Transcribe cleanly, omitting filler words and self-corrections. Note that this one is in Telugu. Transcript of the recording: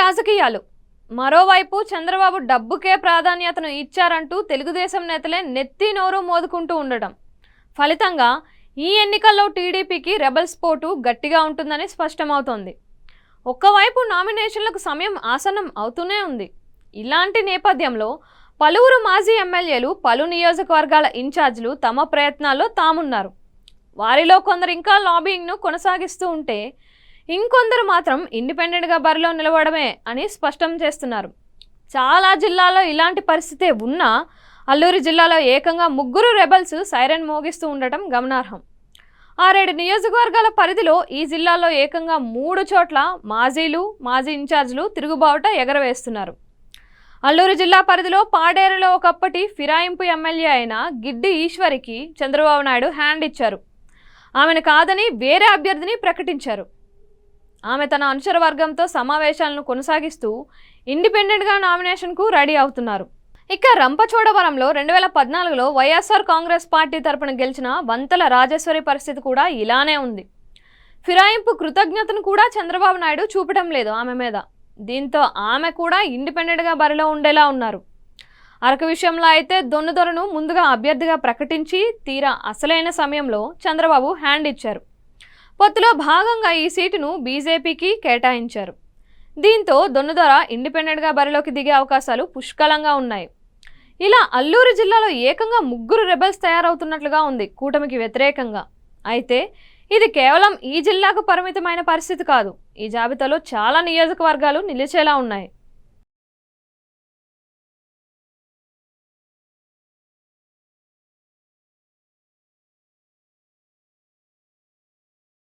రాజకీయాలు. మరోవైపు చంద్రబాబు డబ్బుకే ప్రాధాన్యతను ఇచ్చారంటూ తెలుగుదేశం నేతలే నెత్తి నోరు మోదుకుంటూ ఉండటం ఫలితంగా ఈ ఎన్నికల్లో టీడీపీకి రెబల్స్ పోటు గట్టిగా ఉంటుందని స్పష్టమవుతోంది. ఒక్కవైపు నామినేషన్లకు సమయం ఆసన్నం అవుతూనే ఉంది. ఇలాంటి నేపథ్యంలో పలువురు మాజీ ఎమ్మెల్యేలు, పలు నియోజకవర్గాల ఇన్ఛార్జీలు తమ ప్రయత్నాల్లో తామున్నారు. వారిలో కొందరు ఇంకా లాబింగ్ను కొనసాగిస్తూ ఉంటే ఇంకొందరు మాత్రం ఇండిపెండెంట్గా బరిలో నిలవడమే అని స్పష్టం చేస్తున్నారు. చాలా జిల్లాల్లో ఇలాంటి పరిస్థితే ఉన్నా అల్లూరి జిల్లాలో ఏకంగా 3 రెబల్స్ సైరన్ మోగిస్తూ ఉండటం గమనార్హం. 6 నియోజకవర్గాల పరిధిలో ఈ జిల్లాలో ఏకంగా 3 చోట్ల మాజీ ఇన్ఛార్జీలు తిరుగుబావుట ఎగరవేస్తున్నారు. అల్లూరు జిల్లా పరిధిలో పాడేరులో ఒకప్పటి ఫిరాయింపు ఎమ్మెల్యే అయిన గిడ్డి ఈశ్వరికి చంద్రబాబు నాయుడు హ్యాండ్ ఇచ్చారు. ఆమెను కాదని వేరే అభ్యర్థిని ప్రకటించారు. ఆమె తన అనుచర వర్గంతో సమావేశాలను కొనసాగిస్తూ ఇండిపెండెంట్గా నామినేషన్కు రెడీ అవుతున్నారు. ఇక రంపచోడవరంలో 2014లో వైఎస్ఆర్ కాంగ్రెస్ పార్టీ తరపున గెలిచిన వంతల రాజేశ్వరి పరిస్థితి కూడా ఇలానే ఉంది. ఫిరాయింపు కృతజ్ఞతను కూడా చంద్రబాబు నాయుడు చూపడం లేదు ఆమె మీద. దీంతో ఆమె కూడా ఇండిపెండెంట్గా బరిలో ఉండేలా ఉన్నారు. అరకు విషయంలో అయితే దొన్నుదొరను ముందుగా అభ్యర్థిగా ప్రకటించి తీరా అసలైన సమయంలో చంద్రబాబు హ్యాండ్ ఇచ్చారు. పొత్తులో భాగంగా ఈ సీటును బీజేపీకి కేటాయించారు. దీంతో దొన్నుదొర ఇండిపెండెంట్గా బరిలోకి దిగే అవకాశాలు పుష్కలంగా ఉన్నాయి. ఇలా అల్లూరు జిల్లాలో ఏకంగా 3 రెబల్స్ తయారవుతున్నట్లుగా ఉంది కూటమికి వ్యతిరేకంగా. అయితే ఇది కేవలం ఈ జిల్లాకు పరిమితమైన పరిస్థితి కాదు. ఈ జాబితాలో చాలా నియోజకవర్గాలు నిలిచేలా ఉన్నాయి.